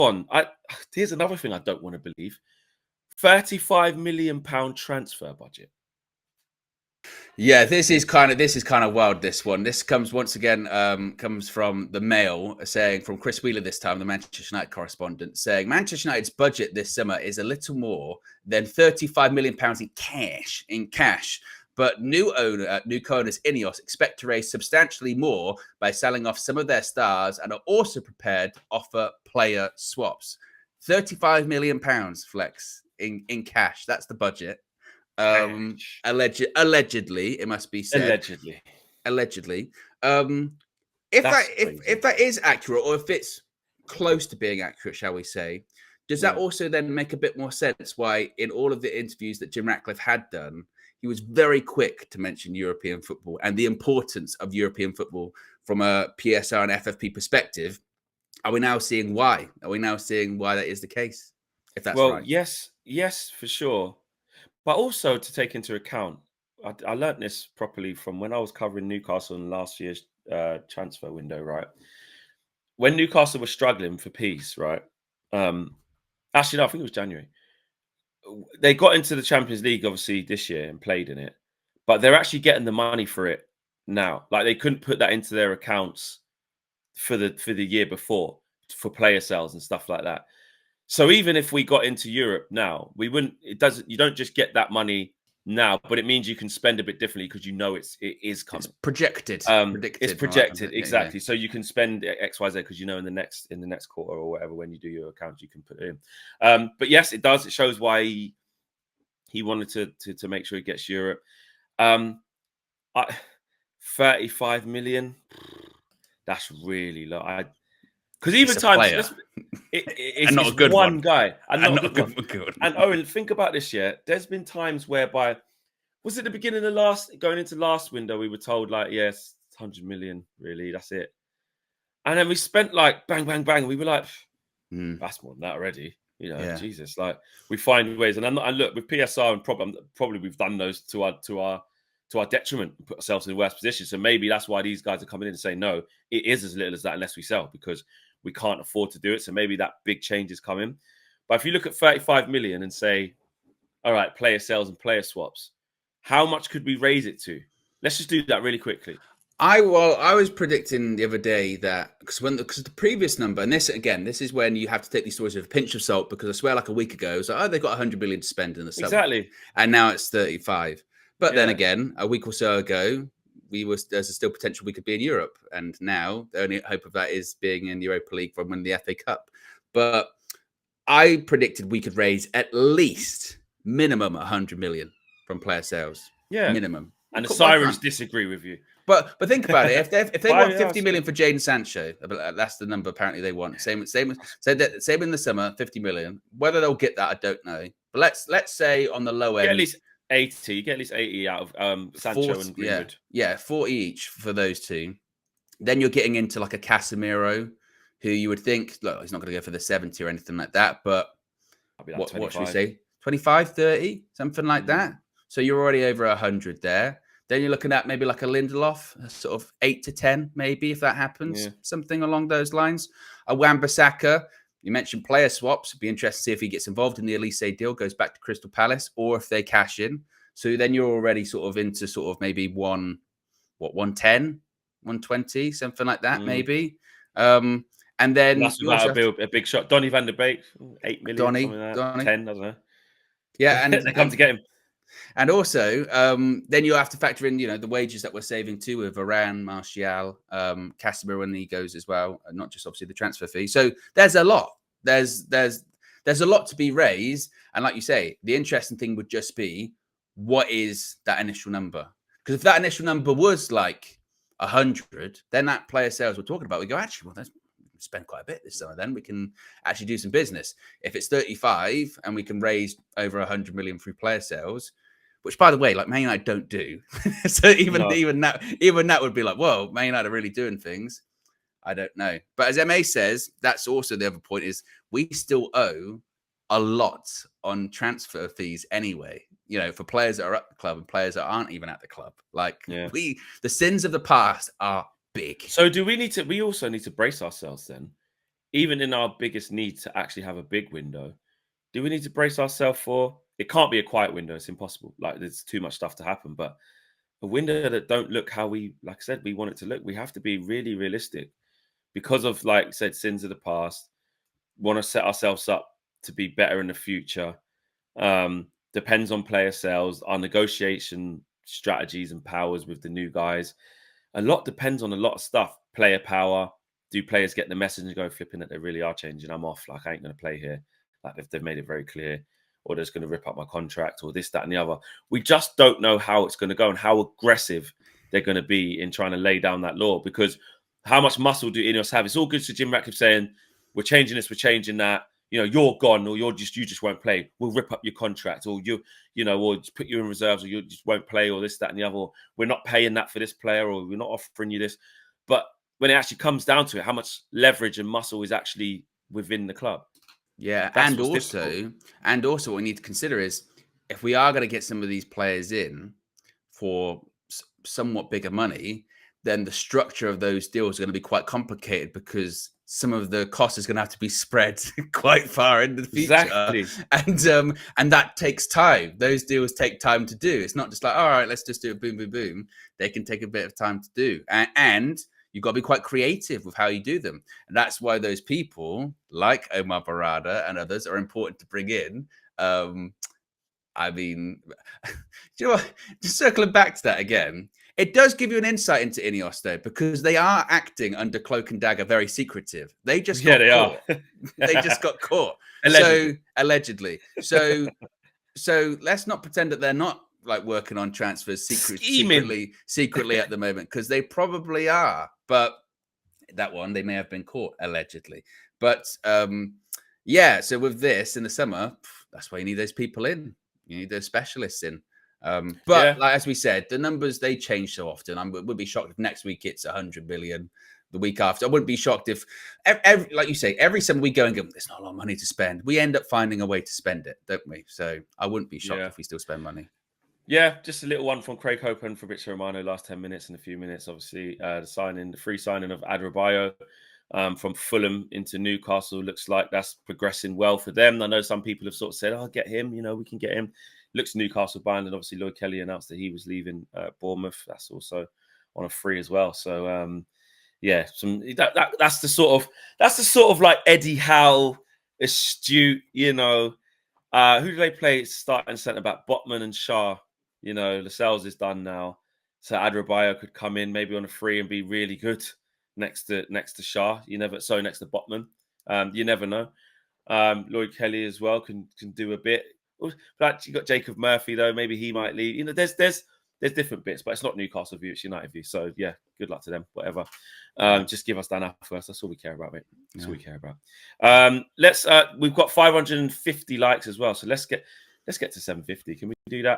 on. Here's another thing I don't want to believe: £35 million transfer budget. Yeah, this is kind of wild. This one. This comes once again comes from the Mail, saying from Chris Wheeler this time, the Manchester United correspondent, saying Manchester United's budget this summer is a little more than £35 million in cash. But new co-owners INEOS expect to raise substantially more by selling off some of their stars and are also prepared to offer player swaps. £35 million, Flex, in cash. That's the budget. Allegedly, it must be said. Allegedly. If that is accurate, or if it's close to being accurate, shall we say, does that also then make a bit more sense why in all of the interviews that Jim Ratcliffe had done, he was very quick to mention European football and the importance of European football from a PSR and FFP perspective? Are we now seeing why? Are we now seeing why that is the case? If that's right. Yes, for sure. But also to take into account, I learned this properly from when I was covering Newcastle in last year's transfer window, right? When Newcastle was struggling for peace, right? Actually, no, I think it was January. They got into the Champions League, obviously, this year and played in it. But they're actually getting the money for it now. Like, they couldn't put that into their accounts for the year before for player sales and stuff like that. So even if we got into Europe now, we wouldn't. You don't just get that money now, but it means you can spend a bit differently because you know it is coming. It's projected. It's projected, exactly. Yeah. So you can spend X, Y, Z because you know in the next quarter or whatever when you do your accounts you can put it in. But yes, it does. It shows why he wanted to make sure he gets Europe. 35 million. That's really low. Because even times it's not a good one guy and not a good one. And Owen, think about this. Yeah, there's been times whereby, was it the beginning of going into last window, we were told like, yes, 100 million, really, that's it. And then we spent like bang, bang, bang. We were like, that's more than that already. You know, Jesus. Like we find ways, and look with PSR and probably we've done those to our detriment, put ourselves in the worst position. So maybe that's why these guys are coming in and saying, no, it is as little as that unless we sell, because we can't afford to do it. So maybe that big change is coming. But if you look at 35 million and say, all right, player sales and player swaps, how much could we raise it to? Let's just do that really quickly. I was predicting the other day that because the previous number, and this is when you have to take these stories with a pinch of salt, because I swear like a week ago, it was like, they've got 100 million to spend in the summer. Exactly. And now it's 35. But then again, a week or so ago, there's still potential we could be in Europe. And now the only hope of that is being in the Europa League from winning the FA Cup. But I predicted we could raise at least minimum 100 million from player sales. Yeah. Minimum. And the Sirens disagree with you. But think about it. If they want 50 million for Jadon Sancho, that's the number apparently they want. Same in the summer, 50 million. Whether they'll get that, I don't know. But let's say on the low end, at least 80. You get at least 80 out of Sancho 40, and Greenwood. Yeah, 40 each for those two. Then you're getting into like a Casemiro, who you would think, look, he's not going to go for the 70 or anything like that. But what should we say? 25, 30, something like that. So you're already over 100 there. Then you're looking at maybe like a Lindelof, sort of 8 to 10, maybe, if that happens. Yeah. Something along those lines. A Wan-Bissaka. You mentioned player swaps. It'd be interesting to see if he gets involved in the Elise deal, goes back to Crystal Palace, or if they cash in. So then you're already sort of into sort of maybe 110, 120, something like that, maybe. And then that's without a big shot. Donny van der Beek, 8 million, something like that. 10, I don't know. Yeah, and they come to get him. And also, then you have to factor in, the wages that we're saving too with Varane, Martial, Casemiro when he goes as well, and not just obviously the transfer fee. So there's a lot. There's a lot to be raised, and like you say, the interesting thing would just be what is that initial number? Because if that initial number was like 100, then that player sales we're talking about, we go actually, well, let's spend quite a bit this summer. Then we can actually do some business. If it's 35 and we can raise over 100 million through player sales. Which, by the way, like Man United don't do. So even that would be like, whoa, Man United are really doing things. I don't know. But as MA says, that's also the other point is we still owe a lot on transfer fees anyway, for players that are at the club and players that aren't even at the club. Like the sins of the past are big. So we also need to brace ourselves then. even in our biggest need to actually have a big window, do we need to brace ourselves for? It can't be a quiet window. It's impossible. Like there's too much stuff to happen. But a window that don't look how we, like I said, we want it to look. We have to be really realistic because of, like I said, sins of the past. Want to set ourselves up to be better in the future. Depends on player sales, our negotiation strategies and powers with the new guys. A lot depends on a lot of stuff. Player power. Do players get the message and go flipping that they really are changing? I'm off. Like I ain't going to play here. Like if they've made it very clear, or they're just going to rip up my contract, or this, that, and the other. We just don't know how it's going to go and how aggressive they're going to be in trying to lay down that law. Because how much muscle do INEOS have? It's all good to Jim Ratcliffe saying, we're changing this, we're changing that. You know, you're gone, or you just won't play. We'll rip up your contract, or or just put you in reserves, or you just won't play, or this, that, and the other. Or we're not paying that for this player, or we're not offering you this. But when it actually comes down to it, how much leverage and muscle is actually within the club? Yeah, That's and also what we need to consider is if we are going to get some of these players in for somewhat bigger money, then the structure of those deals are going to be quite complicated because some of the cost is going to have to be spread quite far into the future. Exactly. And that takes time. Those deals take time to do. It's not just like, all right, let's just do it, boom, boom, boom. They can take a bit of time to do. And you've got to be quite creative with how you do them. And that's why those people like Omar Barada and others are important to bring in. I mean, do you know what? Just circling back to that again, it does give you an insight into INEOS, though, because they are acting under cloak and dagger, very secretive. They just got caught. They just got caught. Allegedly. So let's not pretend that they're not like working on transfers secretly at the moment, because they probably are. But that one, they may have been caught allegedly. But yeah, so with this in the summer, that's why you need those people in. You need those specialists in. But like, as we said, the numbers, they change so often. I would be shocked if next week it's 100 billion. The week after, I wouldn't be shocked if, like you say, every summer we go and go, there's not a lot of money to spend. We end up finding a way to spend it, don't we? So I wouldn't be shocked if we still spend money. Yeah, just a little one from Craig Hope and Fabrizio Romano last 10 minutes and a few minutes. Obviously, the free signing of Adebayo from Fulham into Newcastle looks like that's progressing well for them. I know some people have sort of said, "Oh, get him. You know, we can get him." Looks Newcastle bound, and obviously Lloyd Kelly announced that he was leaving Bournemouth. That's also on a free as well. So yeah, that's the sort of like Eddie Howe, astute. You know, who do they play starting centre back? Botman and Shah. You know, Lascelles is done now, so Adebayo could come in maybe on a free and be really good next to Shah. Next to Botman. You never know. Lloyd Kelly as well can do a bit. But you got Jacob Murphy though. Maybe he might leave. You know, there's different bits, but it's not Newcastle view, it's United view. So yeah, good luck to them. Whatever. Just give us that up first. That's all we care about, mate. That's all we care about. We've got 550 likes as well. So let's get to 750. Can we do that?